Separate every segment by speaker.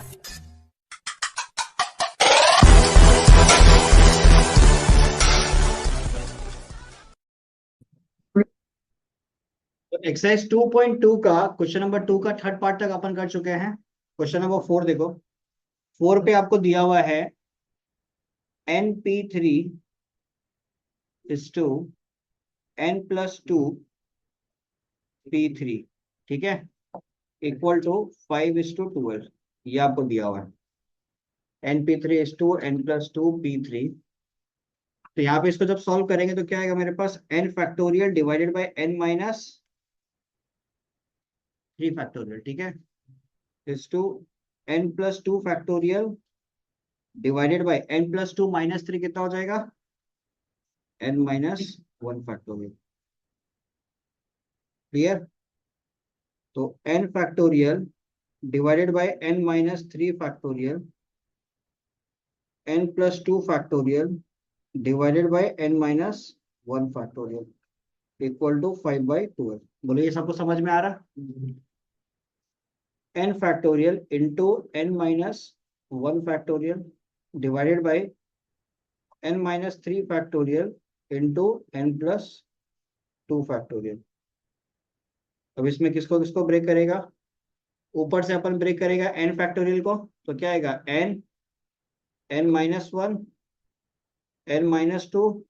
Speaker 1: तो एक्सरसाइज 2.2 का question number 2 का थर्ड पार्ट तक अपन कर चुके हैं। क्वेश्चन नंबर 4 देखो। 4 पे आपको दिया हुआ है NP3 is to N+2 P3, ठीक है, इक्वल टू 5:12। ये आपको दिया हुआ है NP3 is to N+2 P3। तो यहाँ पे इसको जब सॉल्व करेंगे तो क्या आएगा मेरे पास, n factorial divided by n-3 factorial, ठीक है, is to N+2 factorial divided by N+2 - 3 कितना हो जाएगा, n-1 फैक्टोरियल। क्लियर। तो n factorial divided by n-3 factorial, N+2 factorial divided by n-1 factorial equal to 5/12। बोलो ये सबको समझ में आ रहा। n factorial into n-1 factorial divided by n-3 factorial into n+2 factorial. अब इसमें किसको किसको ब्रेक करेगा, ऊपर से अपन ब्रेक करेगा n फैक्टोरियल को, तो क्या आएगा n, n-1, n-2,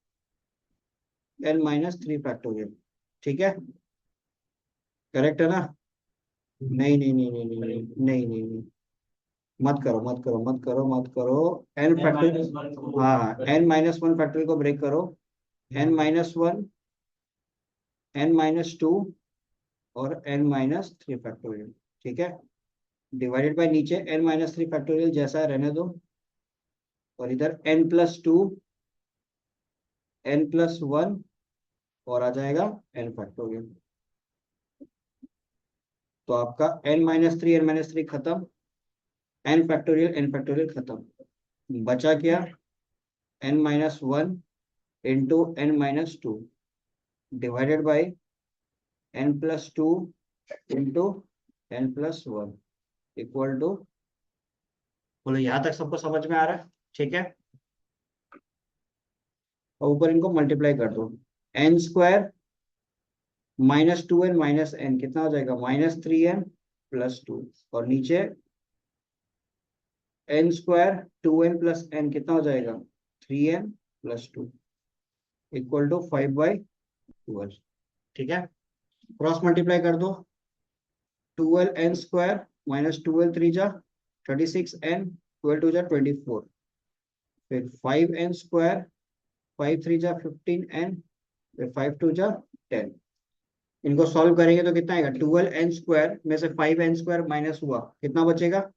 Speaker 1: n-3 factorial. ठीक है, करेक्ट है ना। नहीं नहीं नहीं नहीं नहीं नहीं नहीं नहीं नहीं, मत करो मत करो मत करो मत करो। n फैक्टोरियल, हाँ n-1 फैक्टोरियल को ब्रेक करो, n-1, n-2 और n-3 फैक्टोरियल। ठीक है, डिवाइडेड बाय नीचे n-3 फैक्टोरियल जैसा है रहने दो, और इधर n+2, n+1 और आ जाएगा n फैक्टोरियल। तो आपका n-3 खत्म, n फैक्टोरियल खत्म, बचा क्या, n-1 into n-2 divided by n+2 into n+1 equal to, बोलो यहाँ तक सबको समझ में आ रहा है। ठीक है, और ऊपर इनको मल्टीप्लाई कर दो, n² -2n कितना हो जाएगा, -3n+2, और नीचे n² 2n+n कितना हो जाएगा, 3n+2 इक्वल टू 5/12। ठीक है, क्रॉस मल्टीप्लाई कर दो, 12n² -12 3 जा 36n, 12 2 जा 24, फिर 5n², 5 3 जा 15n, फिर 5 2 जा 10। इनको सॉल्व करेंगे तो कितना आएगा, 12n² में से 5n² माइनस हुआ, कितना बचेगा,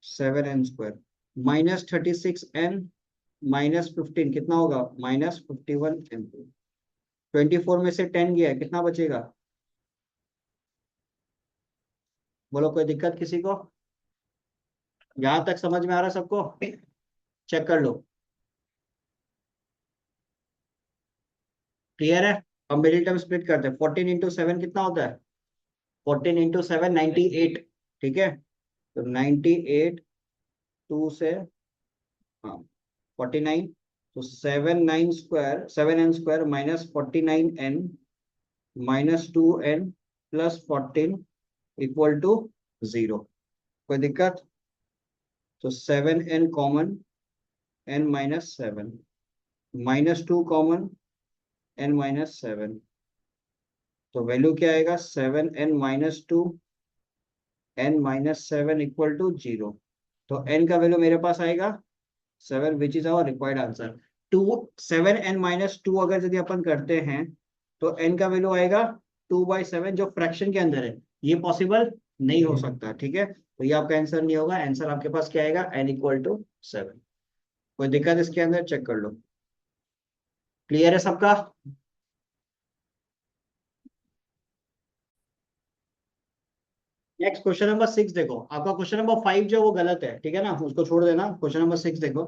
Speaker 1: 7n² -36n -15 कितना होगा, -51n। 24 में से 10 गया है, कितना बचेगा, बोलो कोई दिक्कत किसी को, यहां तक समझ में आ रहा है सबको, चेक कर लो। क्लियर है। अब मिडिल टर्म स्प्लिट करते हैं, 14 × 7 कितना होता है, 14 × 7 98। ठीक है, तो 98 2 से, हाँ 49, तो 7n² -49n -2n +14 equal to 0। कोई दिक्कत, तो 7n common, n-7, -2 common, n-7, तो वैल्यू क्या आएगा, 7n-2 n-7 इक्वल टू 0। तो n का वैल्यू मेरे पास आएगा 7, which is our required answer. 7n-2 अगर यदि अपन करते हैं तो n का वैल्यू आएगा 2/7, जो फ्रैक्शन के अंदर है, ये पॉसिबल नहीं हो सकता। ठीक है, तो ये आपका आंसर नहीं होगा, आंसर आपके पास क्या आएगा, n = 7। कोई दिक्कत इसके अंदर, चेक कर लो। क्लियर है सबका। नेक्स्ट क्वेश्चन नंबर 6 देखो, आपका क्वेश्चन नंबर 5 जो वो गलत है, ठीक है ना, उसको छोड़ देना। क्वेश्चन नंबर 6 देखो,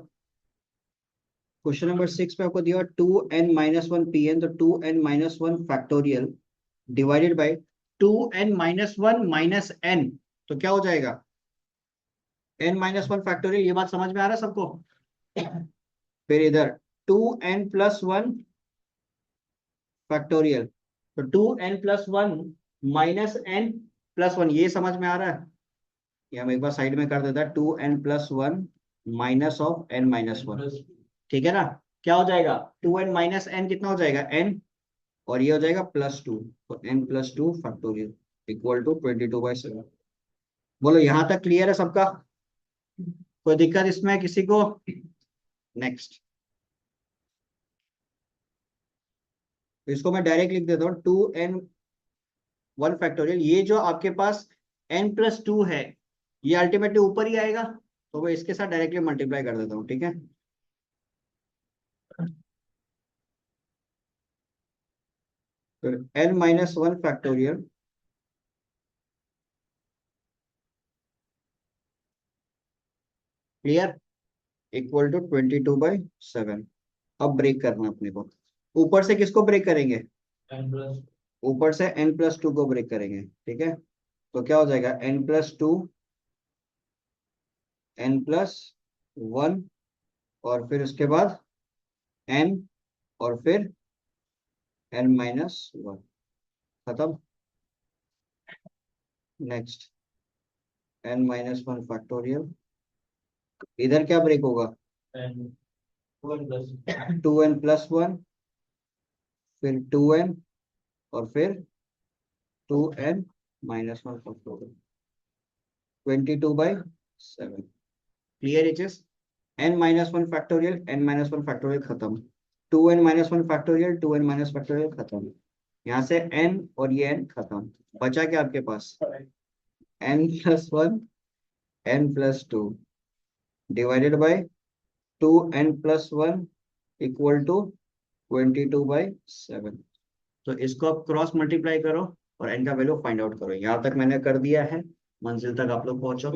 Speaker 1: क्वेश्चन नंबर 6 पे आपको दिया 2n-1 Pn, तो 2n-1 factorial divided bye 2n-1 - n, तो क्या हो जाएगा, n माइनस वन फैक्टोरियल, ये बात समझ में आ रहा है सबको? फिर इधर 2n+1 फैक्टोरियल, तो 2n+1 -n+1, ये समझ में आ रहा है? ये हम एक बार साइड में कर देता है, 2n+1 माइनस ऑफ n-1, ठीक है ना? क्या हो जाएगा? 2n - n कितना हो जाएगा? n, और ये हो जाएगा +2, तो n+2 फैक्टोरियल इक्वल टू 22/7। बोलो यहाँ तक क्लियर है सबका? कोई दिक्कत इसमें किसी को? नेक्स्ट, तो इसको मैं डायरेक्ट लिख देता हूँ, 2n1 फैक्टोरियल, ये जो आपके पास n+2 है, ये अल्टीमेटली ऊपर ही आएगा, तो मैं इसके साथ डायरेक्टली मल्टीप्लाई कर देता हूँ, ठीक है? फिर n-1 factorial clear, equal to 22/7। अब ब्रेक करना अपने को, ऊपर से किसको ब्रेक करेंगे? ऊपर से n+2 को ब्रेक करेंगे, ठीक है? तो क्या हो जाएगा? n+2, n+1, और फिर उसके बाद n, और फिर n-1, खत्म। नेक्स्ट, n-1 फैक्टोरियल, इधर क्या ब्रेक होगा? 2n+1, फिर 2n, और फिर 2n-1 फैक्टोरियल, 22/7। क्लियर इचेस? n-1 फैक्टोरियल, n-1 फैक्टोरियल खत्म, 2n-1 फैक्टोरियल, 2n- फैक्टोरियल खत्म, यहाँ से n और ये n खत्म। बचा क्या आपके पास? n+1, n+2 divided by 2n+1 equal to 22/7। तो इसको आप क्रॉस मल्टीप्लाई करो और n का वैल्यू फाइंड आउट करो। यहाँ तक मैंने कर दिया है, मंजिल तक आप लोग पहुंचो,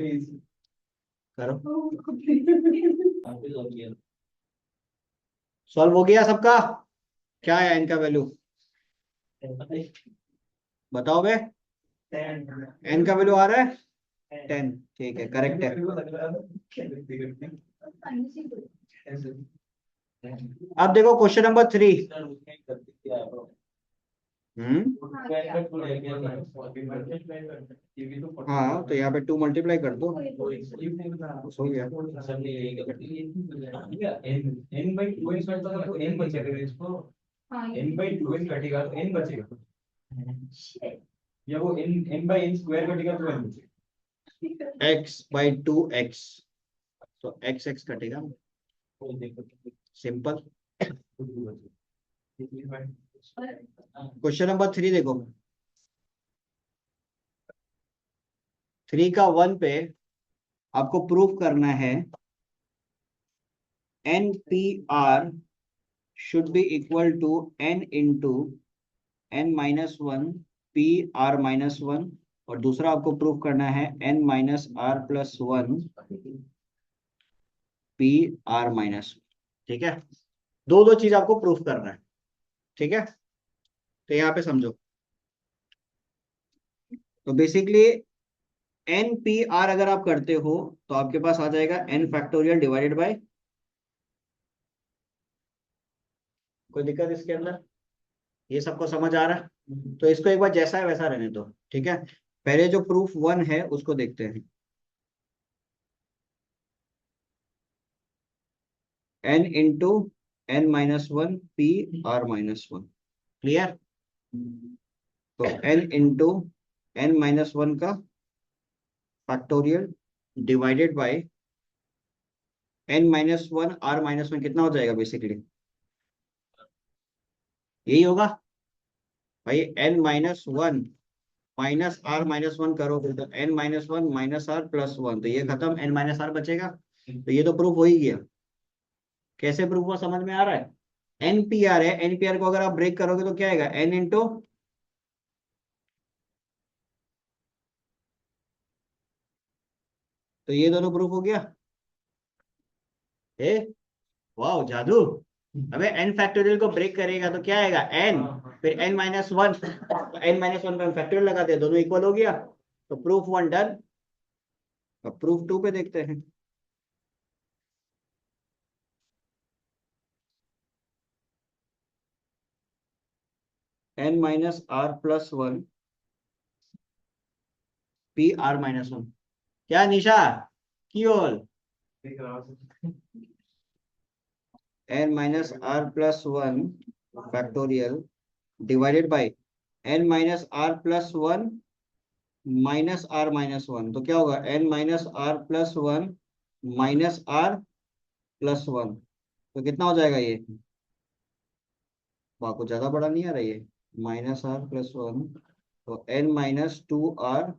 Speaker 1: करो। सॉल्व हो गया सबका? क्या है n का वैल्यू? बताओ बे, n का वैल्यू आ रहा है 10, ठीक है, करेक्ट है। अब देखो क्वेश्चन नंबर 3। हाँ, तो यहाँ पे 2 मल्टीप्लाई कर दो, बस हो गया।
Speaker 2: n/2n कटेगा तो n बचेगा, या वो n/n² कटेगा तो n बचेगा।
Speaker 1: x/2x, तो x कटेगा, सिंपल। क्वेश्चन नंबर 3 देखो, 3 का 1 पे आपको प्रूफ करना है NPR should be equal to n into n-1 PR-1, और दूसरा आपको प्रूफ करना है n-r+1 PR-, ठीक है? दो दो चीज आपको प्रूफ करना है, ठीक है? तो यहाँ पे समझो, तो बेसिकली NPR अगर आप करते हो तो आपके पास आ जाएगा n फैक्टोरियल डिवाइडेड बाय, कोई दिक्कत इसके अंदर? ये सबको समझ आ रहा है? तो इसको एक बार जैसा है वैसा रहने दो, ठीक है? पहले जो प्रूफ 1 है उसको देखते हैं, n into n-1 PR-1, clear? तो n इंटू n-1 का factorial divided by n-1 R-1, कितना हो जाएगा बेसिकली? यही होगा भाई, n-1 माइनस R-1 करोगे तो n-1 माइनस R+1, तो ये खत्म, n-R बचेगा, तो ये तो प्रूफ हो ही गया। कैसे प्रूफ हुआ समझ में आ रहा है? NPR है, NPR को अगर आप ब्रेक करोगे तो क्या आएगा? n इंटू, तो ये दोनों प्रूफ हो गया। ए वाह जादू। अबे n फैक्टोरियल को ब्रेक करेगा तो क्या आएगा? n, फिर n-1, तो n-1 पे हम फैक्टोरियल लगाते हैं, दोनों इक्वल हो गया, तो प्रूफ 1 डन। अब प्रूफ 2 पे देखते हैं। n-r+1 p r-1। क्या निशा की whole? n-r+1 factorial divided bye n-r+1 -r-1। तो क्या होगा? n-r+1 -r+1। तो कितना हो जाएगा ये? वाह, कुछ ज्यादा बड़ा नहीं आ रहा ये। -r+1, तो n-2r,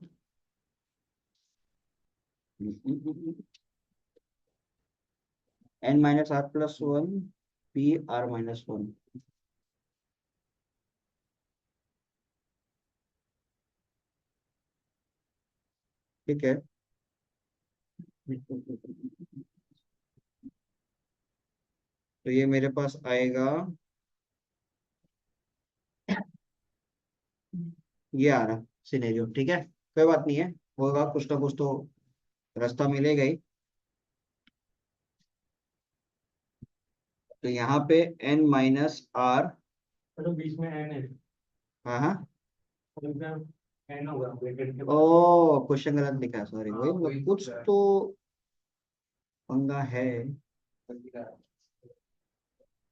Speaker 1: n-r+1 p r-1। ठीक है। तो ये मेरे पास आएगा, ये आ रहा सिनेरियो। ठीक है, कोई बात नहीं है, होगा कुछ ना कुछ तो रास्ता मिलेगा ही। तो यहाँ पे n-r।
Speaker 2: तो बीच में एन है,
Speaker 1: हाँ हाँ।
Speaker 2: तो इसमें एन होगा ब्रैकेट के बाद।
Speaker 1: ओ, क्वेश्चन गलत लिखा है, सॉरी।
Speaker 2: हाँ
Speaker 1: वही
Speaker 2: वही
Speaker 1: मतलब कुछ तो पंगा है।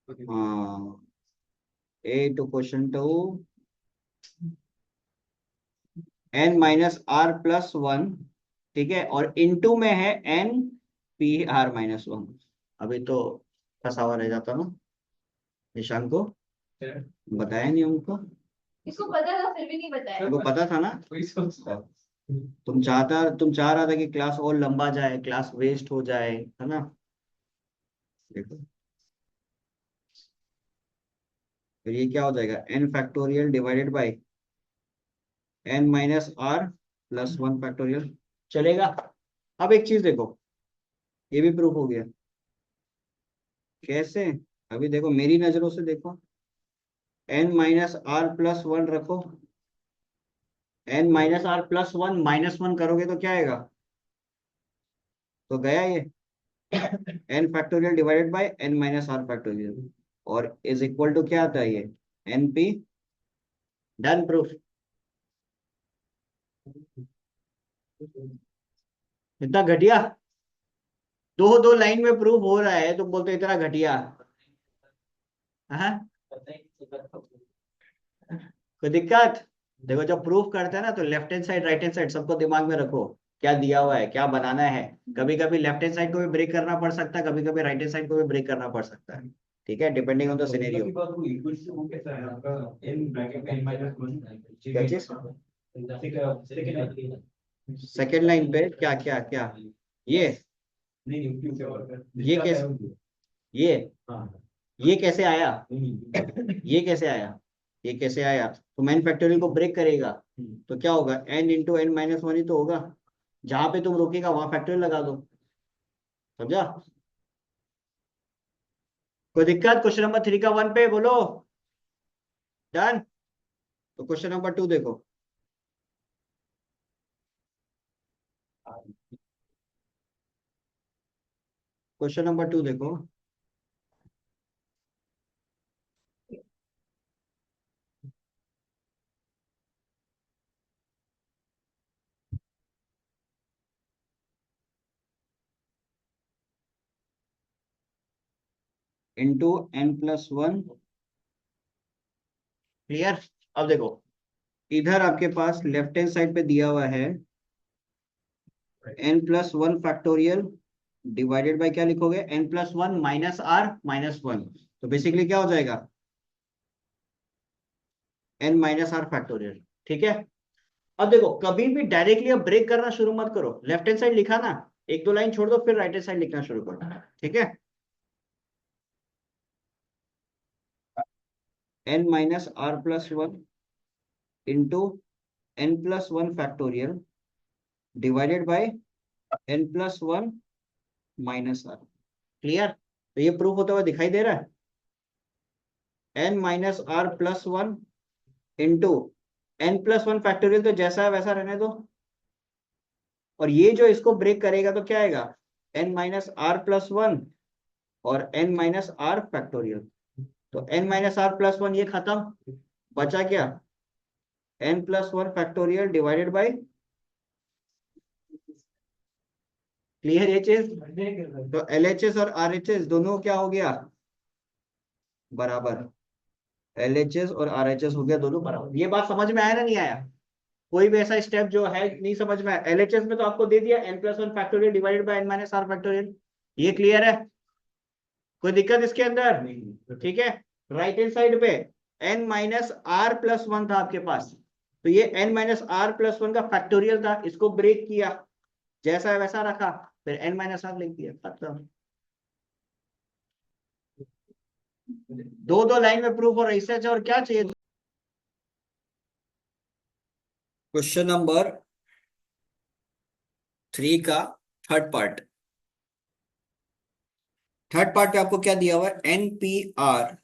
Speaker 1: हाँ, A to question 2, n-r+1। ठीक है, और इनटू में है n-p r-1। अभी तो फंसा हुआ रह जाता ना, निशान को बताया नहीं उनको।
Speaker 3: इसको पता था फिर भी नहीं बताया।
Speaker 1: उनको पता था ना।
Speaker 2: वही सोचता।
Speaker 1: तुम चाह रहा था कि क्लास और लंबा जाए, क्लास वेस्ट हो जाए, है ना। देखो, फिर ये क्या हो जाएगा? n डिवाइडेड बाय n-r+1 चलेगा। अब एक चीज देखो, ये भी प्रूफ हो गया। कैसे? अभी देखो, मेरी नजरों से देखो, n-r+1 रखो, n-r+1 -1 करोगे तो क्या आएगा? तो गया ये n डिवाइडेड बाय n-r। और इज इक्वल टू क्या आता है ये? np। Done proof. इतना घटिया, दो दो लाइन में प्रूफ हो रहा है, तो बोलते इतना घटिया। हाँ, कोई दिक्कत? देखो, जब प्रूफ करते हैं ना, तो left hand side, right hand side सबको दिमाग में रखो, क्या दिया हुआ है, क्या बनाना है। कभी कभी लेफ्ट हैंड साइड को भी ब्रेक करना पड़ सकता है, कभी कभी राइट हैंड साइड को भी ब्रेक करना पड़ सकता है। ठीक है, डिपेंडिंग ऑन द सिनेरियो।
Speaker 2: वो कैसा है आपका n ब्रैकेट n-1
Speaker 1: क्या चीज? सेकेंड लाइन पे क्या क्या क्या? ये
Speaker 2: नहीं नहीं क्यों क्या
Speaker 1: ये कैसे? ये
Speaker 2: हाँ
Speaker 1: ये कैसे आया?
Speaker 2: नहीं
Speaker 1: ये कैसे आया? ये कैसे आया? तो मैन फैक्टोरियल को ब्रेक करेगा, तो क्या होगा? n × n-1 ही तो होगा। जहां पे तुम रोकेगा वहां फैक्टोरियल लगा दो। समझा? कोई दिक्कत? क्वेश्चन नंबर 3 का 1 पे बोलो। डन। तो क्वेश्चन नंबर 2 देखो। क्वेश्चन नंबर 2 देखो। n+1। क्लियर? अब देखो, इधर आपके पास लेफ्ट हैंड साइड पे दिया हुआ है n+1 डिवाइडेड बाय क्या लिखोगे? n+1 -r-1। तो बेसिकली क्या हो जाएगा? n-r। ठीक है। अब देखो, कभी भी डायरेक्टली अब ब्रेक करना शुरू मत करो। लेफ्ट हैंड साइड लिखा ना, एक दो लाइन छोड़ दो, फिर राइट हैंड साइड लिखना शुरू करो। ठीक है। n-r+1 × n+1 divided by n+1 -r। Clear? तो ये प्रूफ होता हुआ दिखाई दे रहा है। n-r+1 इंटू n+1 तो जैसा है वैसा रहने दो। और ये जो इसको ब्रेक करेगा तो क्या आएगा, n minus r plus one और n माइनस आर फैक्टोरियल। तो n minus r plus one ये खत्म, बचा क्या, n plus one factorial divided by, clear ये चीज। तो LHS और RHS दोनों क्या हो गया, बराबर। LHS और RHS हो गया दोनों बराबर। ये बात समझ में आया ना, नहीं आया? कोई भी ऐसा स्टेप जो है नहीं समझ में आया? LHS में तो आपको दे दिया n plus one factorial divided by n minus r factorial, ये क्लियर है? कोई दिक्कत इसके अंदर नहीं, ठीक है। राइट हैंड साइड पे n minus r plus one था आपके पास, तो ये n minus r plus one का फैक्टोरियल था, इसको ब्रेक किया, जैसा है वैसा रखा, फिर n माइनस आर लिख दिया, खत्म। दो दो लाइन में प्रूफ और रिसर्च, और क्या चाहिए। क्वेश्चन नंबर 3 का थर्ड पार्ट। थर्ड पार्ट पे आपको क्या दिया हुआ है, NPR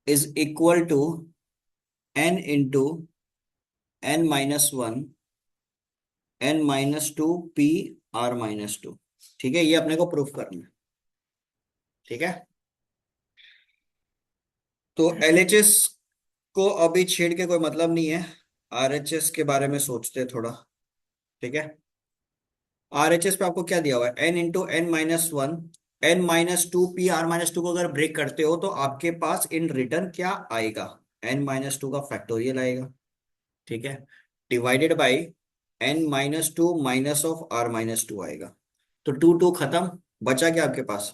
Speaker 1: is equal to n into n minus one n minus two p r minus two. ठीक है, ये अपने को प्रूफ करना है, ठीक है। तो LHS को अभी छेड़ के कोई मतलब नहीं है, RHS के बारे में सोचते हैं थोड़ा, ठीक है। RHS पे आपको क्या दिया हुआ है, n into n minus one n minus two p r minus two को अगर ब्रेक करते हो तो आपके पास इन रिटर्न क्या आएगा, n माइनस टू का फैक्टोरियल आएगा, ठीक है, divided by n minus to minus of r minus to आएगा। तो टू टू खत्म, बचा क्या आपके पास,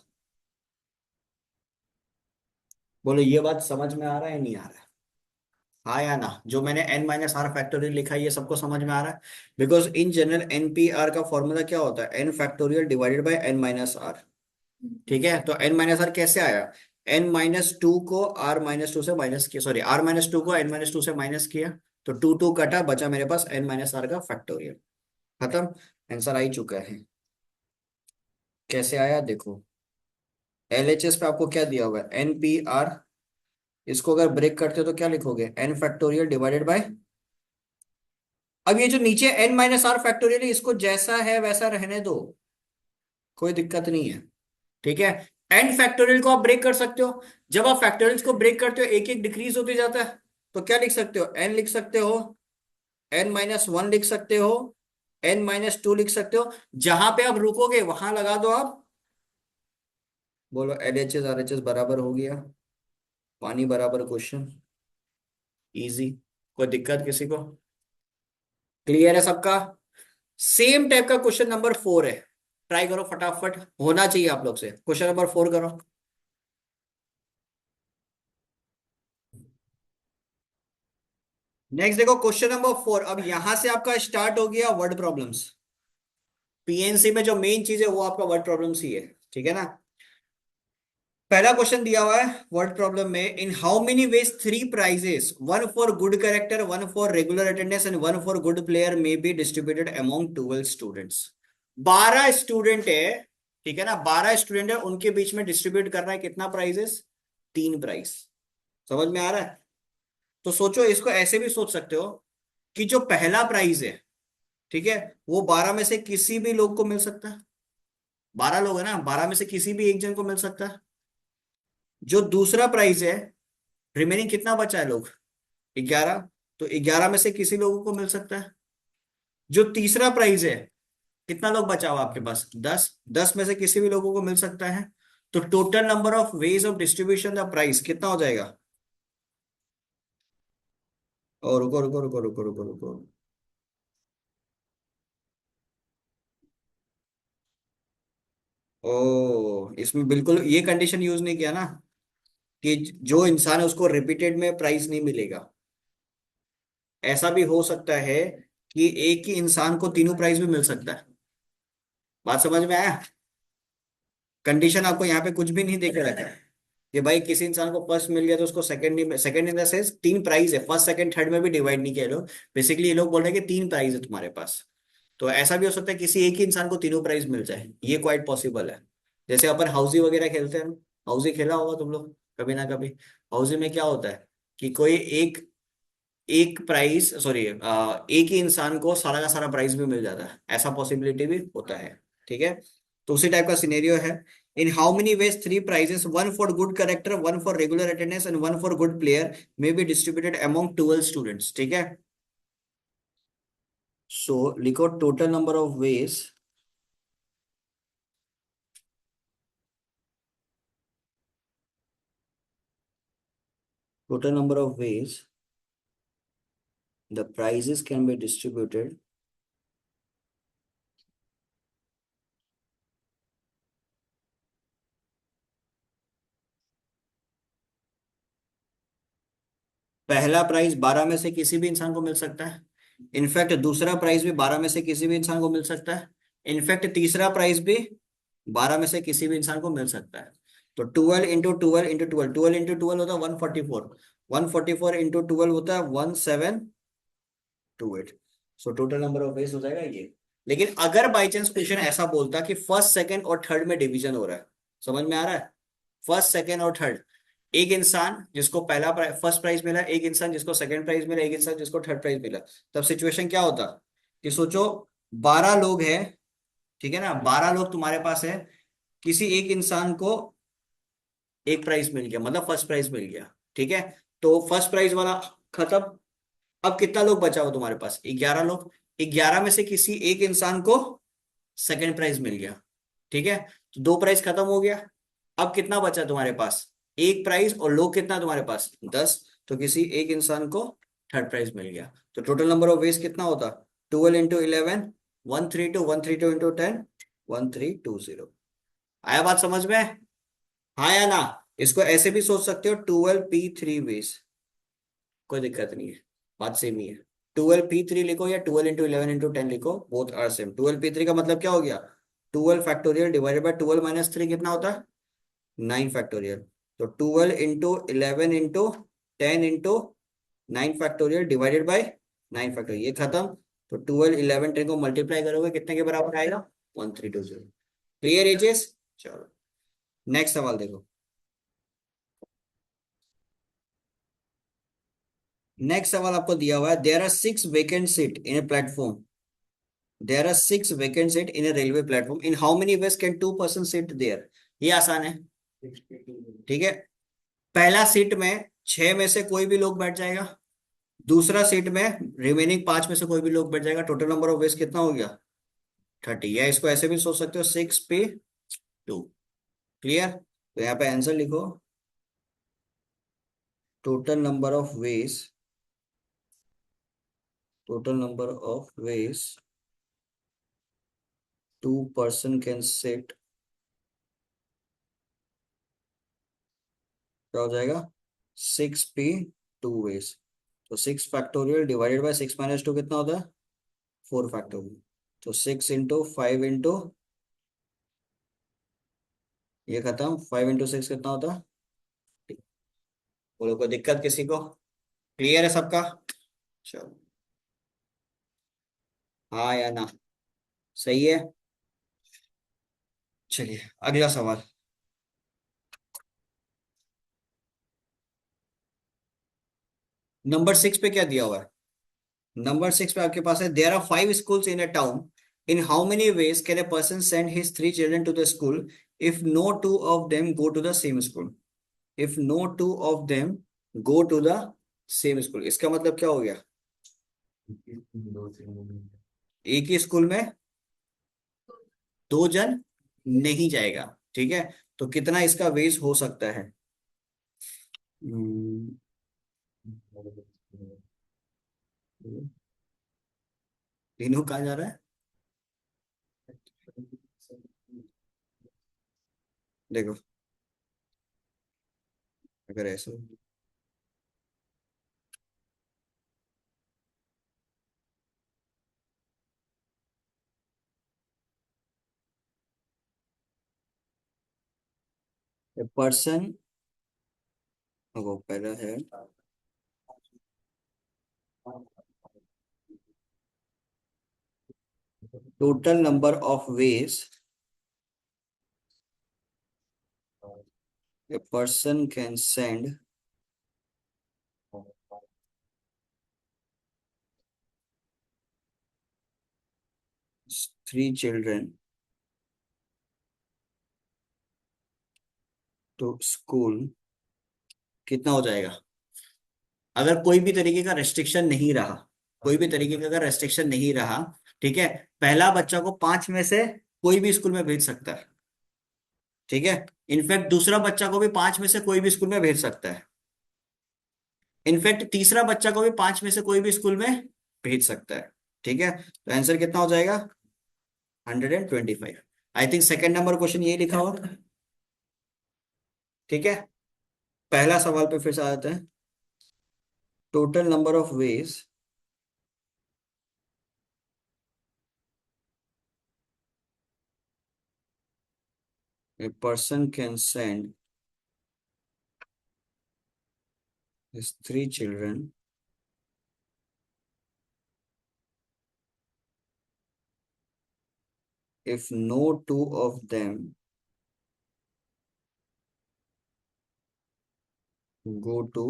Speaker 1: बोलो ये बात समझ में आ रहा है नहीं आ रहा है? हाँ या ना? जो मैंने n माइनस आर फैक्टोरियल लिखा है ये सबको समझ में आ रहा है? बिकॉज इन जनरल NPR का फॉर्मूला क्या होता है, n factorial divided by n minus r, ठीक है। तो n माइनस आर कैसे आया, n माइनस टू को r माइनस टू से माइनस किया, सॉरी r माइनस टू को n माइनस टू से माइनस किया, तो टू टू कटा, बचा मेरे पास n माइनस आर का फैक्टोरियल, खत्म, आंसर आ ही चुका है। कैसे आया देखो, LHS पे आपको क्या दिया हुआ है, NPR, इसको अगर ब्रेक करते हो तो क्या लिखोगे, n फैक्टोरियल डिवाइडेड बाय, अब ये जो नीचे n माइनस आर फैक्टोरियल है इसको जैसा है वैसा रहने दो, कोई दिक्कत नहीं है, ठीक है। एन फैक्टोरियल को आप ब्रेक कर सकते हो, जब आप फैक्टोरियल्स को ब्रेक करते हो एक एक डिक्रीज होते जाता है, तो क्या लिख सकते हो, n लिख सकते हो, n माइनस वन लिख सकते हो, n माइनस टू लिख सकते हो, जहां पे आप रुकोगे वहां लगा दो आप। बोलो LHS RHS बराबर हो गया, पानी बराबर क्वेश्चन, इजी, कोई दिक्कत किसी को, क्लियर है सबका? सेम टाइप का क्वेश्चन नंबर 4 है, ट्राई करो फटाफट, होना चाहिए आप लोग से। क्वेश्चन नंबर 4 करो। नेक्स्ट देखो क्वेश्चन नंबर 4, अब यहां से आपका स्टार्ट हो गया वर्ड प्रॉब्लम्स। PNC में जो मेन चीज है वो आपका वर्ड प्रॉब्लम्स ही है, ठीक है ना। पहला क्वेश्चन दिया हुआ है वर्ड प्रॉब्लम में, इन how many veg three prices, one for good character, one for regular attendance and one for good player may be distributed among 12 students. 12 student है, ठीक है ना, 12 स्टूडेंट है, उनके बीच में डिस्ट्रीब्यूट करना है कितना प्राइजेस, 3 प्राइज। समझ में आ रहा है? तो सोचो, इसको ऐसे भी सोच सकते हो कि जो पहला प्राइज है, ठीक है, वो 12 में से किसी भी लोग को मिल सकता है, 12 लोग है ना, 12 में से किसी भी एक जन को मिल सकता है। जो दूसरा प्राइज है, रिमेनिंग कितना बचा है लोग, 11, तो 11 में से किसी लोगों को मिल सकता है। जो तीसरा प्राइज है, कितना लोग बचा हुआ आपके पास, 10, 10 में से किसी भी लोगों को मिल सकता है। तो total number of ways of distribution the prize कितना हो जाएगा, और रुको रुको रुको रुको रुको रुको, ओ इसमें बिल्कुल ये कंडीशन यूज नहीं किया ना, कि जो इंसान है उसको रिपीटेड में प्राइज नहीं मिलेगा। ऐसा भी हो सकता है कि एक ही इंसान को तीनों प्राइज भी मिल सकता है। बात समझ में आया? कंडीशन आपको यहाँ पे कुछ भी नहीं देखे रखा है कि भाई किसी इंसान को फर्स्ट मिल गया तो उसको सेकंड नहीं, second in the sense 3 prize है, फर्स्ट सेकंड थर्ड में भी डिवाइड नहीं किया लोग, बेसिकली ये लोग बोल रहे हैं कि 3 प्राइज है तुम्हारे पास। तो ऐसा भी हो सकता है किसी एक ही इंसान को तीनों प्राइज मिल जाए, ये क्वाइट पॉसिबल है। जैसे अपन हाउजी वगैरह खेलते हैं, हाउजी खेला होगा तुम लोग कभी ना कभी। हाउजी में क्या होता है कि कोई एक एक प्राइस, सॉरी, एक ही इंसान को सारा का सारा प्राइस भी मिल जाता है, ऐसा पॉसिबिलिटी भी होता है। ठीक है, तो उसी टाइप का सिनेरियो है। In how many veg three prices, one for good character, one for regular attendance and one for good player, may be distributed among 12 students. ठीक है, सो लिखो total number of veg, total number of ways the prizes can be distributed पहला prize 12 में से किसी भी इंसान को मिल सकता है। इनफैक्ट दूसरा प्राइज भी 12 में से किसी भी इंसान को मिल सकता है। इनफैक्ट तीसरा प्राइज भी 12 में से किसी भी इंसान को मिल सकता है। तो 12 इंटू 12 इंटू 12, 12 इंटू 12 होता है 144, 144 इंटू 12 होता है 1728। So total number of veg हो जाएगा ये। लेकिन अगर बाई चांस क्वेश्चन ऐसा बोलता कि फर्स्ट सेकंड और थर्ड में डिवीजन हो रहा है, समझ में आ रहा है, फर्स्ट सेकंड और थर्ड, एक इंसान जिसको पहला फर्स्ट प्राइज मिला, एक इंसान जिसको सेकंड प्राइज मिला, एक इंसान जिसको थर्ड प्राइज मिला, तब सिचुएशन क्या होता कि सोचो 12 लोग हैं, ठीक है ना, 12 लोग तुम्हारे पास है, किसी एक इंसान को एक प्राइज मिल गया, मतलब फर्स्ट प्राइज मिल गया। ठीक है, तो फर्स्ट प्राइज वाला खत्म। अब कितना लोग बचा हो तुम्हारे पास, 11 लोग। 11 में से किसी एक इंसान को सेकंड प्राइज मिल गया। ठीक है, तो दो प्राइज खत्म हो गया। अब कितना बचा तुम्हारे पास, एक प्राइज, और लोग कितना तुम्हारे पास 10, तो किसी एक इंसान को थर्ड प्राइज मिल गया। तो टोटल नंबर ऑफ वेज कितना होता, 12 इंटू 11, 132, 132 इंटू 10, 1320। आया बात समझ में, हाँ या ना। इसको ऐसे भी सोच सकते हो 12p3 वेज, कोई दिक्कत नहीं है, बात सेम ही है। 12p3 लिखो या 12 इंटू 11 इंटू 10 लिखो, बोथ आर सेम। 12p3 का मतलब क्या हो गया, 12 फैक्टोरियल डिवाइडेड बाय 12 - 3 कितना होता है, 9 फैक्टोरियल। तो 12 into 11 into 10 into 9 factorial divided bye 9 factorial, ये खत्म। तो 12 11 10 को मल्टीप्लाई करोगे कितने के बराबर आएगा, 1320। क्लियर एजेस, चलो नेक्स्ट सवाल देखो। नेक्स्ट सवाल आपको दिया हुआ है, there are 6 vacant seat in a platform, there are 6 vacant seat in a railway platform, in how many ways can 2 person sit there. ये आसान है। ठीक है, पहला सीट में 6 में से कोई भी लोग बैठ जाएगा, दूसरा सीट में रिमेनिंग 5 में से कोई भी लोग बैठ जाएगा। टोटल नंबर ऑफ वेज कितना हो गया, 30। या इसको ऐसे भी सोच सकते हो 6p2। क्लियर, तो यहाँ पे आंसर लिखो, total number of ways, total number of veg 2 person can sit, क्या हो जाएगा, 6p2 वेज। तो 6 फैक्टोरियल डिवाइडेड बाय 6 - 2 कितना होता है, 4 फैक्टोरियल। तो 6 इंटू 5 इंटू, ये खत्म, 5 इंटू 6 कितना होता है। बोलो कोई दिक्कत किसी को, क्लियर है सबका, चलो, हाँ या ना, सही है। चलिए अगला सवाल। नंबर 6 पे क्या दिया हुआ है, नंबर 6 पे आपके पास है, there are 5 schools in a town, in how many ways can a person send his 3 children to the school, if no two of them go to the same school, if no two of them go to the same school. इसका मतलब क्या हो गया, एक ही school में 2 जन नहीं जाएगा। ठीक है, तो कितना इसका वेज हो सकता है, हम्म, तीनों कहा जा रहा है, देखो अगर ऐसे, पर्सन, वो पहला है, total number of veg a person can send 3 children to school, कितना हो जाएगा? अगर कोई भी तरीके का रेस्ट्रिक्शन नहीं रहा, कोई भी तरीके का अगर रेस्ट्रिक्शन नहीं रहा, ठीक है, पहला बच्चा को 5 में से कोई भी स्कूल में भेज सकता है, ठीक है। इनफैक्ट दूसरा बच्चा को भी 5 में से कोई भी स्कूल में भेज सकता है। इनफैक्ट तीसरा बच्चा को भी 5 में से कोई भी स्कूल में भेज सकता है, ठीक है। तो आंसर कितना हो जाएगा? 125। I think second number question यही लिखा हुआ, ठीक है। पहला सवाल पे फिर से आ जाते हैं। Total number of veg a person can send his 3 children if no two of them go to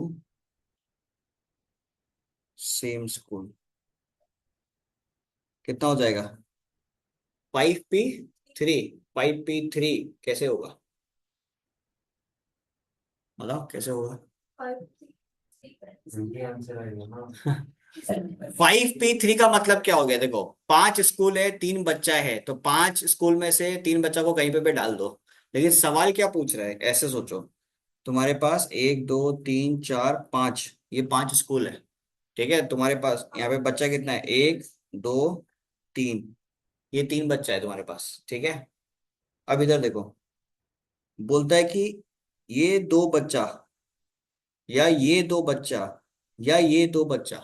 Speaker 1: same school, कितना हो जाएगा? 5p3। 5p3 कैसे होगा? बताओ कैसे होगा?
Speaker 2: ये आंसर आएगा ना।
Speaker 1: 5p3 का मतलब क्या हो गया? देखो 5 स्कूल है, 3 बच्चा है, तो 5 स्कूल में से 3 बच्चा को कहीं पे भी डाल दो। लेकिन सवाल क्या पूछ रहा है, ऐसे सोचो, तुम्हारे पास 1 2 3 4 5, ये 5 स्कूल है, ठीक है। तुम्हारे पास यहाँ पे बच्चा कितना है? 1 2 3, ये 3 बच्चा है तुम्हारे पास, ठीक है। अब इधर देखो, बोलता है कि ये 2 बच्चा या ये 2 बच्चा या ये 2 बच्चा,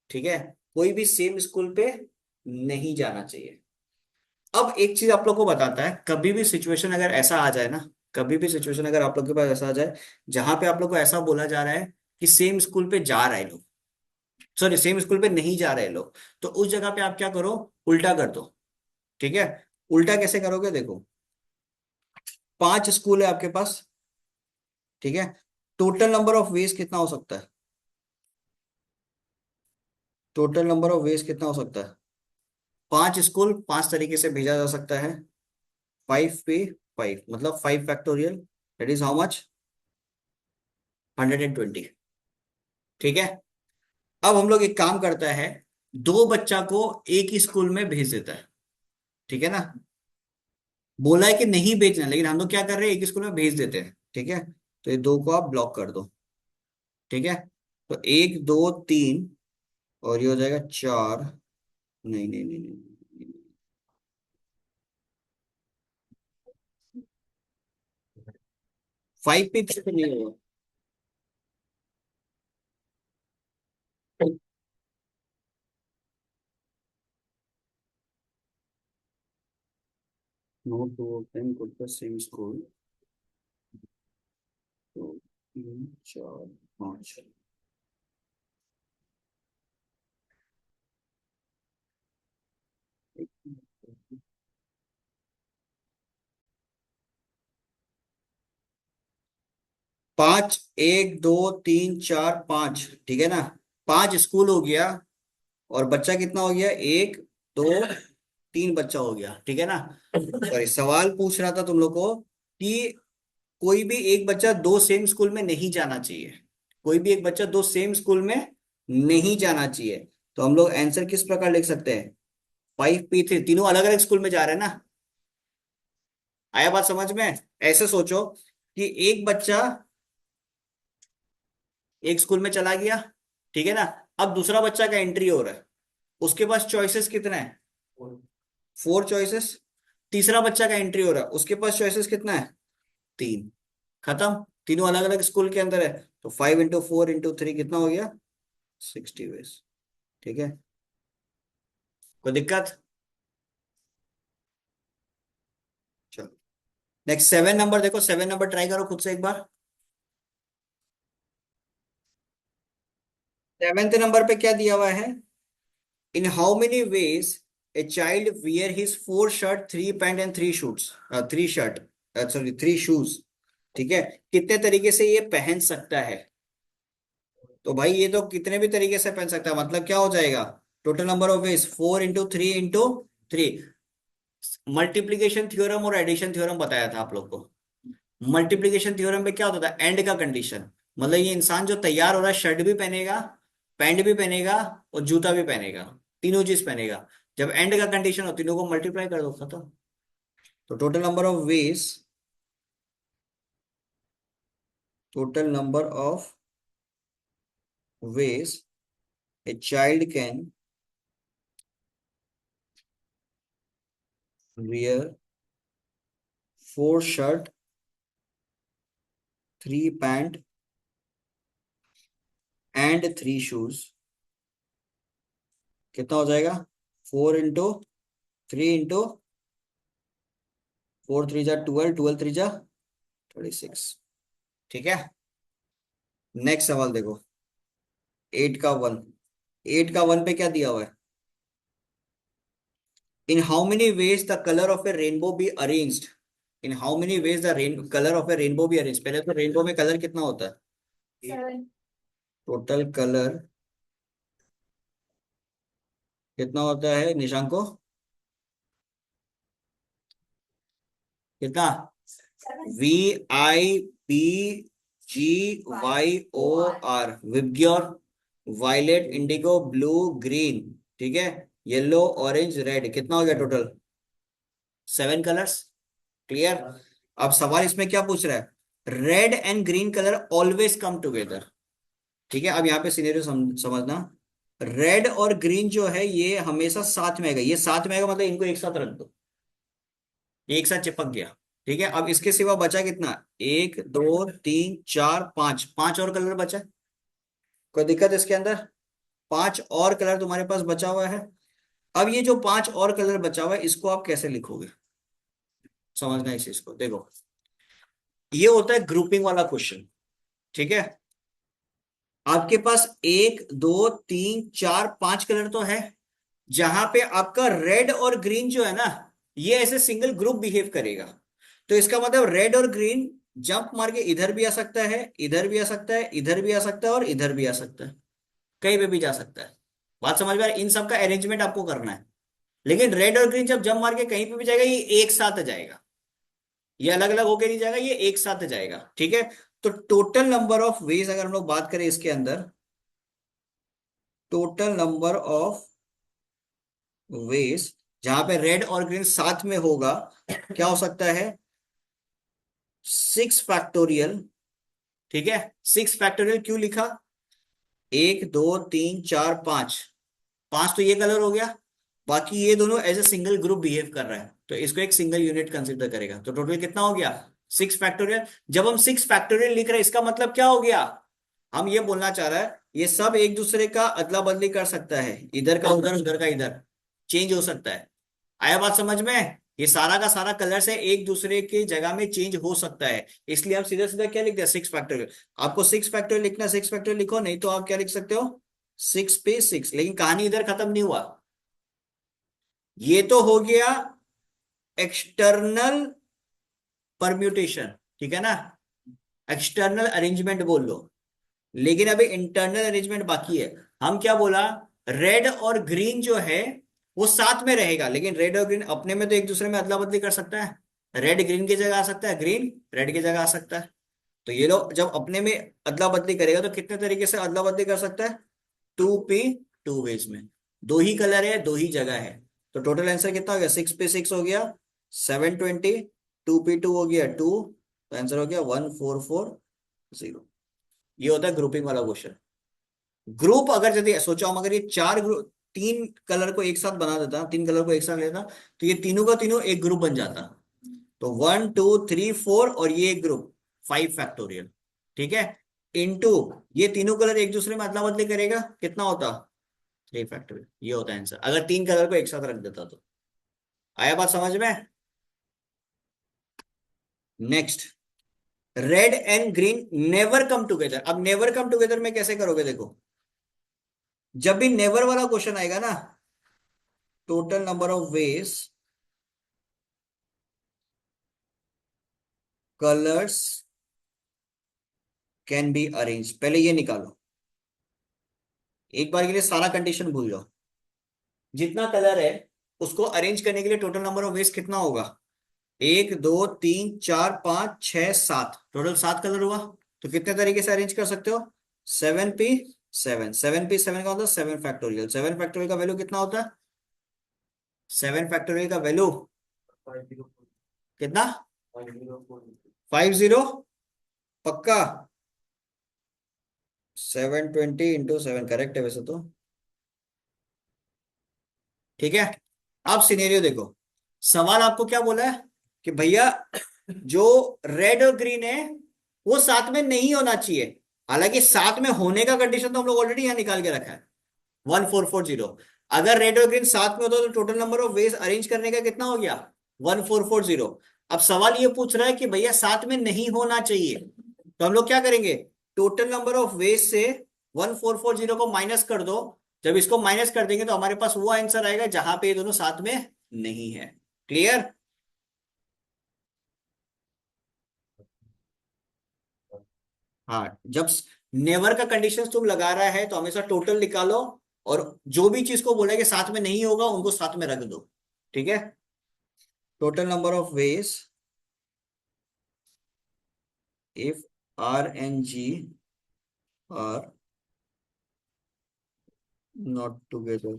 Speaker 1: ठीक है, कोई भी सेम स्कूल पे नहीं जाना चाहिए। अब एक चीज आप लोग को बताता है, कभी भी सिचुएशन अगर ऐसा आ जाए ना, कभी भी सिचुएशन अगर आप लोग के पास ऐसा आ जाए जहां पे आप लोग को ऐसा बोला जा रहा है कि सेम स्कूल पे जा रहे लोग, सॉरी सेम स्कूल पे नहीं जा रहे लोग, तो उस जगह पे आप क्या करो? उल्टा कर दो, ठीक है। उल्टा कैसे करोगे? देखो 5 स्कूल है आपके पास, ठीक है। टोटल नंबर ऑफ वेज कितना हो सकता है? टोटल नंबर ऑफ वेज कितना हो सकता है? 5 स्कूल 5 तरीके से भेजा जा सकता है। 5p5 मतलब 5 factorial, that is how much? 120, ठीक है। अब हम लोग एक काम करता है, 2 बच्चा को एक ही स्कूल में भेज देता है, ठीक है ना। बोला है कि नहीं भेजना, लेकिन हम लोग क्या कर रहे हैं? एक ही स्कूल में भेज देते हैं, ठीक है। तो ये 2 को आप ब्लॉक कर दो, ठीक है। तो 1 2 3 और ये हो जाएगा 4। नहीं नहीं नहीं नहीं, 5p3 तो नहीं होगा। No two of them go to the same school, तो 3 4 5। 5 1 2 3 4 5, ठीक है ना। 5 स्कूल हो गया, और बच्चा कितना हो गया? 1 2 3 बच्चा हो गया, ठीक है ना। सॉरी, सवाल पूछ रहा था तुम लोग को कि कोई भी एक बच्चा 2 सेम स्कूल में नहीं जाना चाहिए, कोई भी एक बच्चा 2 सेम स्कूल में नहीं जाना चाहिए। तो हम लोग आंसर किस प्रकार लिख सकते हैं? 5p3, तीनों अलग अलग स्कूल में जा रहे हैं ना। आया बात समझ में? ऐसे सोचो कि एक बच्चा एक स्कूल में चला गया, ठीक है ना। अब दूसरा बच्चा का एंट्री हो रहा है, उसके पास चॉइसेस कितना है? 4 चॉइसेस। तीसरा बच्चा का एंट्री हो रहा है, उसके पास चॉइसेस कितना है? 3। खत्म, तीनों अलग अलग स्कूल के अंदर है। तो 5 × 4 × 3 कितना हो गया? 60 वेज, ठीक है। कोई दिक्कत? चलो नेक्स्ट 7 नंबर देखो, 7 नंबर ट्राई करो खुद से एक बार। 7th नंबर पे क्या दिया हुआ है? In how many veg a child wear his 4 shirt 3 pant and 3 shoots, 3 shirt, sorry 3 shoes, ठीक है। कितने तरीके से ये पहन सकता है? तो भाई ये तो कितने भी तरीके से पहन सकता है, मतलब क्या हो जाएगा? Total number of veg 4 × 3 × 3। Multiplication theorem और एडिशन थ्योरम बताया था आप लोग को। मल्टीप्लीकेशन थ्योरम में क्या होता था, एंड का कंडीशन, मतलब ये इंसान जो तैयार हो रहा है शर्ट भी पहनेगा, पैंट भी पहनेगा और जूता भी पहनेगा, तीनों चीज पहनेगा। जब एंड का कंडीशन हो तीनों को मल्टीप्लाई कर दो, खत्म। तो total number of veg a child can wear 4 shirt, 3 pant and 3 shoes, कितना हो जाएगा, 4 इंटू 3 इंटू 4 3 जा 12, 12 3 जा 36। ठीक है, नेक्स्ट सवाल देखो, 8 का 1। 8 का 1 पे क्या दिया हुआ है, in how many ways the colour of a rainbow be arranged, in how many ways the colour of a rainbow be arrange. पहले तो रेनबो में कलर कितना होता है,
Speaker 3: 7.
Speaker 1: टोटल कलर कितना होता है निशांको, कितना,
Speaker 3: 7.
Speaker 1: VIBGYOR, VIBGYOR, violet, indigo, blue, green, ठीक है, येलो, ऑरेंज, रेड, कितना हो गया टोटल, 7 कलर्स। क्लियर। अब सवाल इसमें क्या पूछ रहा है, red and green colour always come together. ठीक है, अब यहाँ पे सिनेरियो समझना, रेड और ग्रीन जो है ये हमेशा साथ में आएगा, ये साथ में आएगा मतलब इनको एक साथ रख दो, ये एक साथ चिपक गया। ठीक है, अब इसके सिवा बचा कितना, 1 2 3 4 5, 5 और कलर बचा है। कोई दिक्कत इसके अंदर, 5 और कलर तुम्हारे पास बचा हुआ है। अब ये जो 5 और कलर बचा हुआ है इसको आप कैसे लिखोगे, समझना इस चीज को। देखो, ये होता है ग्रुपिंग वाला क्वेश्चन। ठीक है, आपके पास 1 2 3 4 5 कलर तो है, जहां पे आपका रेड और ग्रीन जो है ना, ये ऐसे सिंगल ग्रुप बिहेव करेगा। तो इसका मतलब रेड और ग्रीन जंप मार के इधर भी आ सकता है, इधर भी आ सकता है, इधर भी आ सकता है और इधर भी आ सकता है, कहीं पे भी जा सकता है। बात समझ में आ रही है? इन सब का अरेंजमेंट आपको करना है। लेकिन रेड और ग्रीन जब जंप मार के कहीं पे भी जाएगा ये एक साथ जाएगा, ये अलग अलग होके नहीं जाएगा, ये एक साथ जाएगा। ठीक है, तो टोटल नंबर ऑफ वेज अगर हम लोग बात करें इसके अंदर, टोटल नंबर ऑफ वेज जहां पे रेड और ग्रीन साथ में होगा क्या हो सकता है, 6 फैक्टोरियल। ठीक है, 6 फैक्टोरियल क्यों लिखा, 1 2 3 4 5, 5 तो ये कलर हो गया, बाकी ये दोनों as a single group behave कर रहा है तो इसको एक सिंगल यूनिट कंसिडर करेगा। तो टोटल कितना हो गया, 6 फैक्टोरियल। जब हम 6 फैक्टोरियल लिख रहे हैं इसका मतलब क्या हो गया, हम ये बोलना चाह रहा है ये सब एक दूसरे का अदला बदली कर सकता है, इधर का उधर उधर का इधर चेंज हो सकता है। आया बात समझ में, ये सारा का सारा कलर से एक दूसरे की जगह में चेंज हो सकता है, इसलिए हम सीधा सीधा क्या लिखते हैं, 6 फैक्टोरियल। आपको 6 फैक्टोरियल लिखना, 6 फैक्टोरियल लिखो, नहीं तो आप क्या लिख सकते हो, 6 पे 6। लेकिन कहानी इधर खत्म नहीं हुआ, ये तो हो गया एक्सटर्नल परम्यूटेशन, ठीक है ना, एक्सटर्नल अरेंजमेंट बोल लो। लेकिन अभी इंटरनल अरेंजमेंट बाकी है। हम क्या बोला, रेड और ग्रीन जो है वो साथ में रहेगा, लेकिन रेड और ग्रीन अपने में तो एक दूसरे में अदला बदली कर सकता है, रेड ग्रीन की जगह आ सकता है, ग्रीन रेड की जगह आ सकता है। तो ये लोग जब अपने में अदला बदली करेगा तो कितने तरीके से अदला बदली कर सकता है, 2 पे 2 वेज में, दो ही कलर है, दो ही जगह है। तो टोटल आंसर कितना हो गया, 6 पे 6 हो गया 720, 2 पे 2 हो गया 2, तो आंसर हो गया 1440। ये होता है ग्रुपिंग वाला क्वेश्चन। ग्रुप अगर यदि सोचो हम, अगर ये 4 ग्रुप, 3 कलर को एक साथ बना देता, 3 कलर को एक साथ लेता, तो ये तीनों का तीनों एक ग्रुप बन जाता। तो 1 2 3 4 और ये एक ग्रुप 5 फैक्टोरियल। ठीक है, इनटू ये तीनों कलर एक दूसरे में अदला बदली करेगा, कितना होता, 3 फैक्टोरियल। ये होता है आंसर अगर 3 कलर को एक साथ रख देता तो। आया बात समझ में। Next, red and green never come together. अब नेवर कम टुगेदर में कैसे करोगे, देखो, जब भी नेवर वाला क्वेश्चन आएगा ना, total number of veg colours can be arrange, पहले ये निकालो, एक बार के लिए सारा कंडीशन भूल जाओ, जितना कलर है उसको अरेंज करने के लिए टोटल नंबर ऑफ वेज कितना होगा? 1 2 3 4 5 6 7, टोटल 7 कलर हुआ। तो कितने तरीके से अरेंज कर सकते हो? 7p7, 7p7 का होता है 7 फैक्टोरियल। 7 फैक्टोरियल का वैल्यू कितना होता है? 7 फैक्टोरियल का वैल्यू कितना? 50। पक्का? 720 × 7 करेक्ट है वैसे तो। ठीक है, अब सिनेरियो देखो। सवाल आपको क्या बोला है कि भैया जो रेड और ग्रीन है वो साथ में नहीं होना चाहिए। हालांकि साथ में होने का कंडीशन तो हम लोग ऑलरेडी यहाँ निकाल के रखा है, 1440। अगर रेड और ग्रीन साथ में होता तो total number of veg arrange करने का कितना हो गया? 1440। अब सवाल ये पूछ रहा है कि भैया साथ में नहीं होना चाहिए, तो हम लोग क्या करेंगे? टोटल नंबर ऑफ वेज से 1440 को माइनस कर दो। जब इसको माइनस कर देंगे तो हमारे पास वो आंसर आएगा जहां पे ये दोनों साथ में नहीं है। क्लियर? हाँ, जब नेवर का कंडीशन तुम लगा रहा है तो हमेशा टोटल निकालो, और जो भी चीज को बोला है कि साथ में नहीं होगा उनको साथ में रख दो। ठीक है, total number of veg if R and G are not together,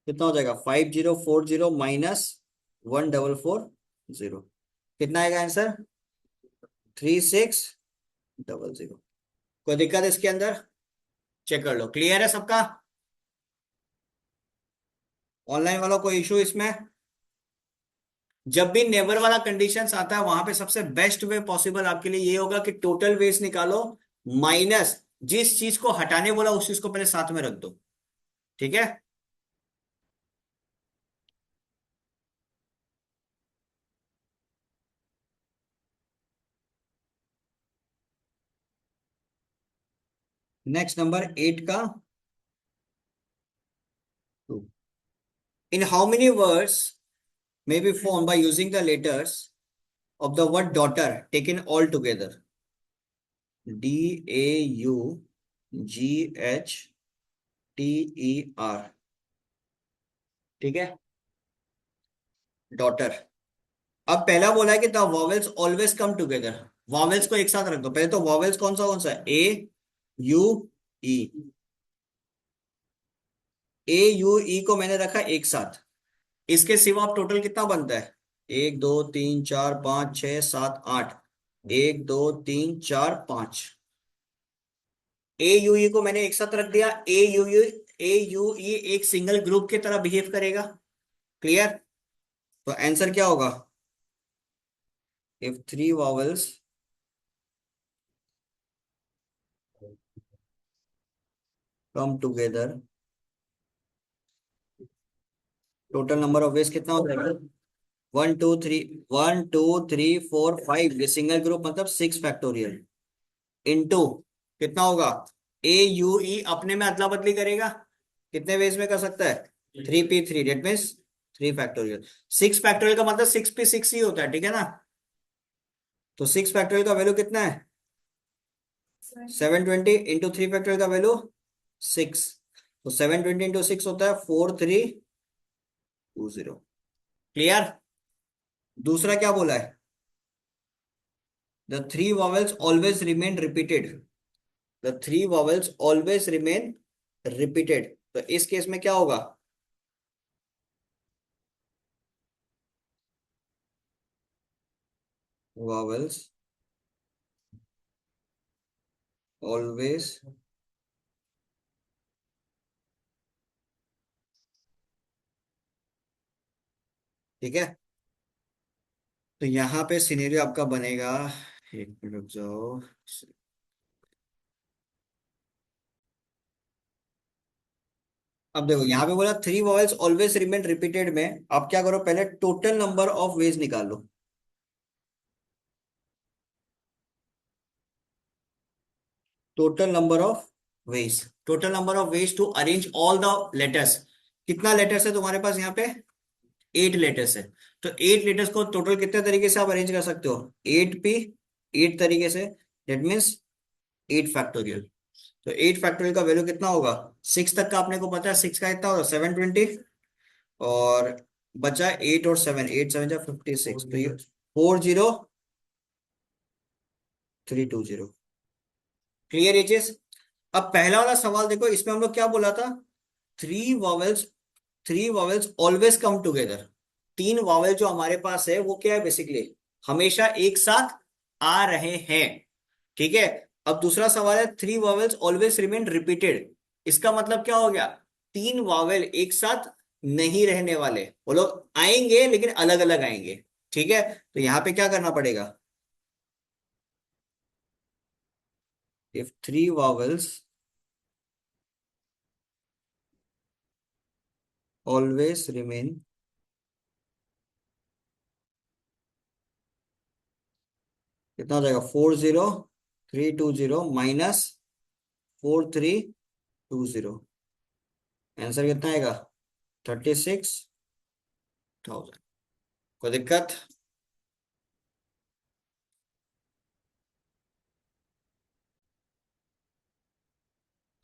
Speaker 1: कितना हो जाएगा? 5040 माइनस 1440, कितना आएगा आंसर? 3600। कोई दिक्कत है इसके अंदर? चेक कर लो। क्लियर है सबका? ऑनलाइन वालों कोई इशू इसमें? जब भी नेबर वाला कंडीशंस आता है वहां पे सबसे बेस्ट वे पॉसिबल आपके लिए ये होगा कि टोटल वेज निकालो, माइनस जिस चीज को हटाने बोला उस चीज को पहले साथ में रख दो। ठीक है, नेक्स्ट नंबर 8 का। इन how many words may be formed by using the letters of the word daughter taken all together? Daughter। ठीक है, डॉटर। अब पहला बोला है कि the vowels always come together. Vowels को एक साथ रख दो। पहले तो वॉवेल्स कौन सा है? A U E। A U E को मैंने रखा एक साथ। इसके सिवा आप टोटल कितना बनता है? 1 2 3 4 5 6 7 8। 1 2 3 4 5। A U E को मैंने एक साथ रख दिया। A U E एक सिंगल ग्रुप की तरह बिहेव करेगा। क्लियर? तो आंसर क्या होगा? If 3 vowels come together, total number of veg कितना हो जाएगा? 1 2 3 1 2 3 4 5, ये सिंगल ग्रुप मतलब 6 फैक्टोरियल, इनटू कितना होगा? A U E अपने में अदला बदली करेगा, कितने वेज में कर सकता है? 3p3, that means 3 factorial. 6 factorial का मतलब 6p6 ही होता है, ठीक है ना? तो 6 फैक्टोरियल का वैल्यू कितना है? 720 इंटू 3 फैक्टोरियल का वैल्यू 6। तो 720 इंटू 6 होता है 4320। क्लियर? दूसरा क्या बोला है? The three vowels always remain repeated. The three vowels always remain repeated. तो इस केस में क्या होगा? वॉवेल्स ऑलवेज ठीक है। तो यहां पे सिनेरियो आपका बनेगा, एक मिनट रुक जाओ। अब देखो यहाँ पे बोला three vowels always remain repeated में आप क्या करो? पहले टोटल नंबर ऑफ वेज निकालो। Total number of ways, total number of ways to arrange all the letters. कितना लेटर्स है तुम्हारे पास यहाँ पे? 8 लेटर्स है। तो 8 लेटर्स को टोटल कितने तरीके से आप अरेंज कर सकते हो? 8p 8 तरीके से, डेट मीन्स 8 फैक्टोरियल। तो 8 फैक्टोरियल का वैल्यू कितना होगा, 6 तक का अपने को पता है, 6 का कितना होगा 720, और बचा 8 और 7, 8 7 56, तो ये 40320। क्लियर ये चीज। अब पहला वाला सवाल देखो, इसमें हम लोग क्या बोला था, three vowels, three vowels always come together. तीन वॉवेल जो हमारे पास है वो क्या है, बेसिकली हमेशा एक साथ आ रहे हैं। ठीक है। अब दूसरा सवाल है, three vowels always remain repeated. इसका मतलब क्या हो गया, तीन वॉवेल एक साथ नहीं रहने वाले, वो लोग आएंगे लेकिन अलग अलग आएंगे। ठीक है। तो यहां पे क्या करना पड़ेगा, if three vowels always remain, कितना हो जाएगा, 40320 माइनस 4320, आंसर कितना आएगा, 36,000। कोई दिक्कत।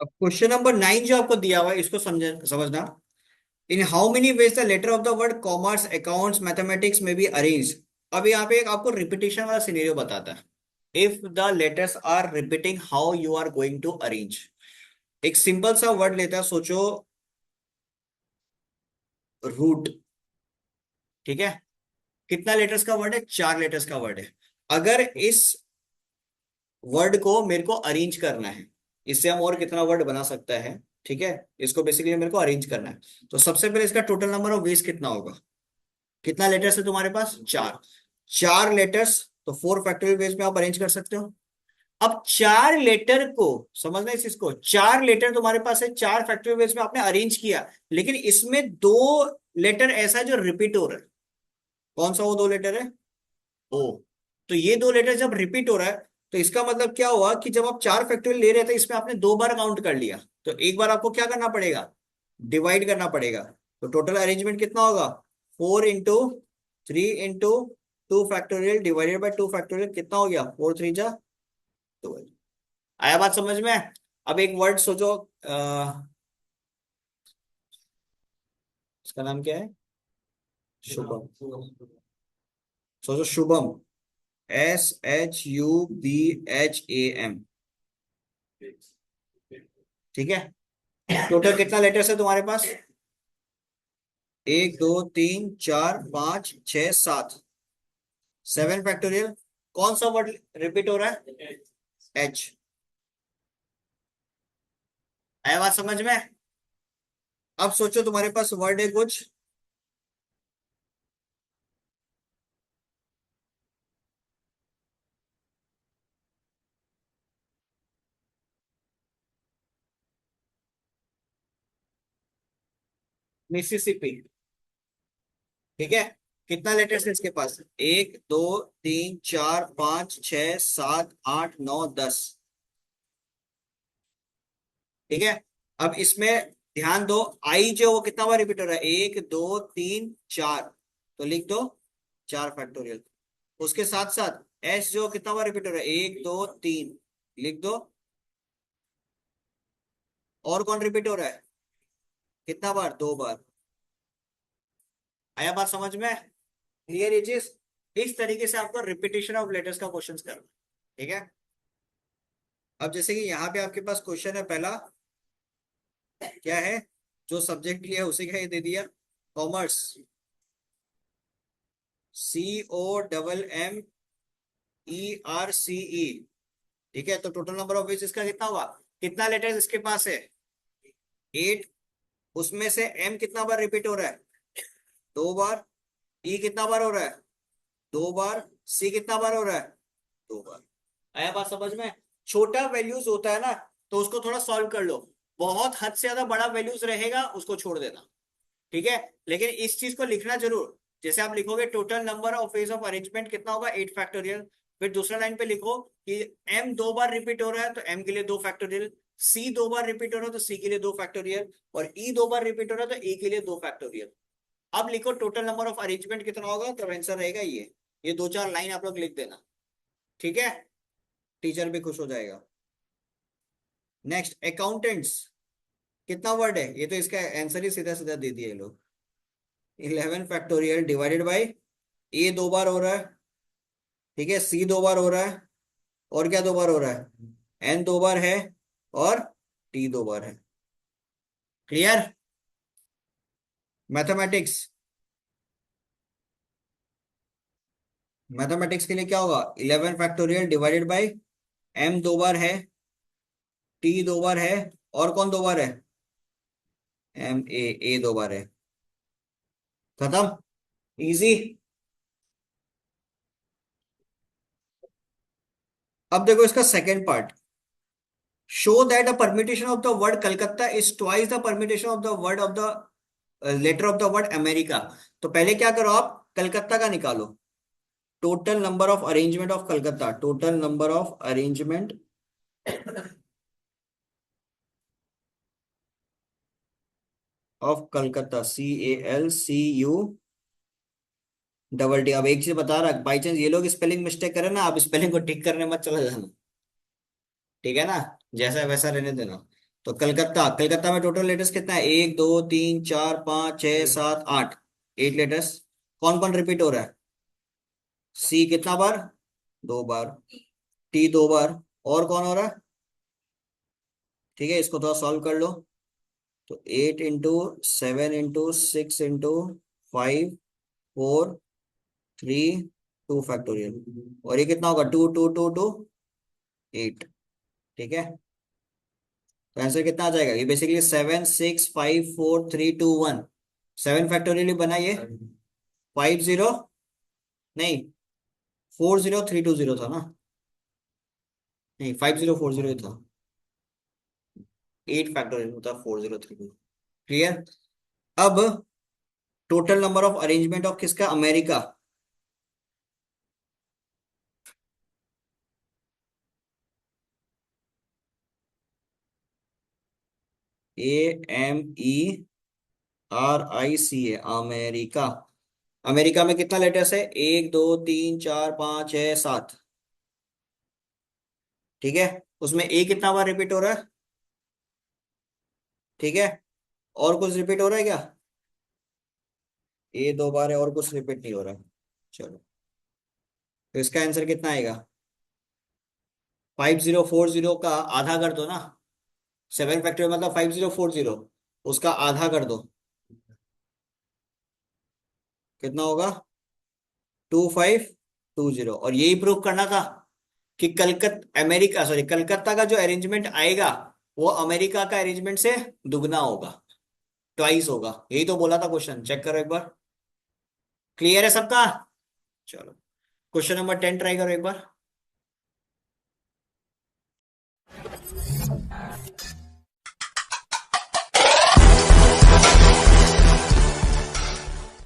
Speaker 1: अब क्वेश्चन नंबर 9 जो आपको दिया हुआ है इसको समझना। In how many ways the letter of the word commerce accounts mathematics में बी अरेंज। अब यहाँ पे एक आपको रिपीटेशन वाला सिनेरियो बताता है। If the letters are repeating, how you are going to arrange. एक सिंपल सा वर्ड लेता है, सोचो रूट। ठीक है। कितना लेटर्स का वर्ड है, 4 लेटर्स का वर्ड है। अगर इस वर्ड को मेरे को अरेंज करना है, इससे हम और कितना वर्ड बना सकता है। ठीक है। इसको बेसिकली मेरे को अरेंज करना है, तो सबसे पहले इसका टोटल नंबर ऑफ वेज कितना होगा। कितना लेटर्स है तुम्हारे पास, 4। 4 लेटर्स, तो 4 फैक्टोरियल वेज में आप अरेंज कर सकते हो। अब 4 लेटर को समझना इस चीज को, 4 लेटर तुम्हारे पास है, 4 फैक्टोरियल वेज में आपने अरेंज किया, लेकिन इसमें 2 लेटर ऐसा है जो रिपीट हो रहा है। कौन सा वो 2 लेटर है, ओ। तो ये 2 लेटर जब रिपीट हो रहा है, तो इसका मतलब क्या हुआ कि जब आप 4 फैक्टोरियल ले रहे थे, इसमें आपने 2 बार काउंट कर लिया, तो एक बार आपको क्या करना पड़ेगा, डिवाइड करना पड़ेगा। तो टोटल अरेंजमेंट कितना होगा, 4 into 3 into 2 factorial divided by 2 factorial, कितना हो गया, 4 3 जा 12। आया बात समझ में। अब एक वर्ड सोचो, इसका नाम क्या है, शुभम। सोचो शुभम, SHUBHAM। ठीक है। टोटल कितना लेटर्स है तुम्हारे पास, 1 2 3 4 5 6 7, 7 फैक्टोरियल। कौन सा वर्ड रिपीट हो रहा है, एच। आया बात समझ में। अब सोचो तुम्हारे पास वर्ड है कुछ, मिसिसिपी। ठीक है। कितना लेटर्स है इसके पास, 1 2 3 4 5 6 7 8 9 10। ठीक है। अब इसमें ध्यान दो, आई जो वो कितना बार रिपीट हो रहा है, 1 2 3 4, तो लिख दो 4 फैक्टोरियल। उसके साथ साथ एस जो कितना बार रिपीट हो रहा है, 1 2 3, लिख दो। और कौन रिपीट हो रहा है, कितना बार, 2 बार। आया बात समझ में, क्लियर ये चीज। इस तरीके से आपको रिपीटेशन ऑफ लेटर्स का क्वेश्चन करना। ठीक है। अब जैसे कि यहाँ पे आपके पास क्वेश्चन है पहला, क्या है, जो सब्जेक्ट लिया है उसे क्या दे दिया, कॉमर्स, COMMERCE। ठीक है। तो टोटल नंबर ऑफ वेज इसका कितना हुआ, कितना लेटर्स इसके पास है, 8। उसमें से एम कितना बार रिपीट हो रहा है, 2 बार। ई कितना बार हो रहा है, 2 बार। सी कितना बार हो रहा है, 2 बार। आया बात समझ में। छोटा वैल्यूज होता है ना, तो उसको थोड़ा सॉल्व कर लो। बहुत हद से ज्यादा बड़ा वैल्यूज रहेगा उसको छोड़ देना। ठीक है। लेकिन इस चीज को लिखना जरूर। जैसे आप लिखोगे total number of ways of arrangement कितना होगा, 8 फैक्टोरियल। फिर दूसरा लाइन पे लिखो कि एम 2 बार रिपीट हो रहा है, तो एम के लिए 2 फैक्टोरियल। सी 2 बार रिपीट हो रहा है, तो सी के लिए 2 फैक्टोरियल। और ई 2 बार रिपीट हो रहा है, तो ई के लिए 2 फैक्टोरियल। अब लिखो टोटल नंबर ऑफ अरेंजमेंट कितना होगा, तो आंसर रहेगा ये 2 4 लाइन आप लोग लिख देना। ठीक है। टीचर भी खुश हो जाएगा। नेक्स्ट अकाउंटेंट्स, कितना वर्ड है ये, तो इसका आंसर ही सीधा सीधा दे दिया ये लोग। 11 फैक्टोरियल डिवाइडेड बाई, ए 2 बार हो रहा है, ठीक है, सी 2 बार हो रहा है, और क्या 2 बार हो रहा है, एन 2 बार है, और टी 2 बार है। क्लियर? मैथमेटिक्स, मैथमेटिक्स के लिए क्या होगा, 11 फैक्टोरियल डिवाइडेड बाई, एम 2 बार है, टी 2 बार है, और कौन 2 बार है, एम ए 2 बार है। खत्म, इजी। अब देखो इसका second part, show that a permutation of the word Calcutta is twice the permutation of the word of the letter of the word America. तो पहले क्या करो, आप कलकत्ता का निकालो, total number of arrangement of Calcutta, total number of arrangement of Calcutta, CALCU, अब एक चीज बता रहा, बाई चांस ये लोग स्पेलिंग मिस्टेक करे ना, आप स्पेलिंग को ठीक करने मत चले जाना, ठीक है ना, जैसा है वैसा रहने देना। तो कलकत्ता, कलकत्ता में टोटल लेटर्स कितना है, 1 2 3 4 5 6 7 8, 8 लेटर्स। कौन कौन रिपीट हो रहा है, सी कितना बार, 2 बार, टी 2 बार, और कौन हो रहा है, ठीक है, इसको थोड़ा सॉल्व कर लो। तो 8 into 7 into 6 into 5 4 3 2 फैक्टोरियल, और ये कितना होगा, 2 2 2 2 8, ठीक है। तो आंसर कितना आ जाएगा, ये बेसिकली 7 6 5 4 3 2 1, 7 फैक्टोरियल बना ये, 50, नहीं 40320 था ना, नहीं 5040 था, 8 फैक्टोरियल होता 4032। क्लियर? अब total number of arrangement of किसका, अमेरिका, AMERICA, अमेरिका। अमेरिका में कितना लेटर्स है, 1 2 3 4 5 6 7, ठीक है, उसमें ए कितना बार रिपीट हो रहा है, ठीक है, और कुछ रिपीट हो रहा है क्या, ए 2 बार है, और कुछ रिपीट नहीं हो रहा है। चलो, तो इसका आंसर कितना आएगा, 5040 का आधा कर दो ना, 7 फैक्टोरियल मतलब 5040, उसका आधा कर दो, कितना होगा, 2520। और यही प्रूव करना था कि कलकत्ता अमेरिका, सॉरी कलकत्ता का जो अरेंजमेंट आएगा वो अमेरिका का अरेंजमेंट से दुगना होगा, ट्वाइस होगा, यही तो बोला था क्वेश्चन, चेक करो एक बार। क्लियर है सबका? चलो, क्वेश्चन नंबर 10 ट्राई करो एक बार।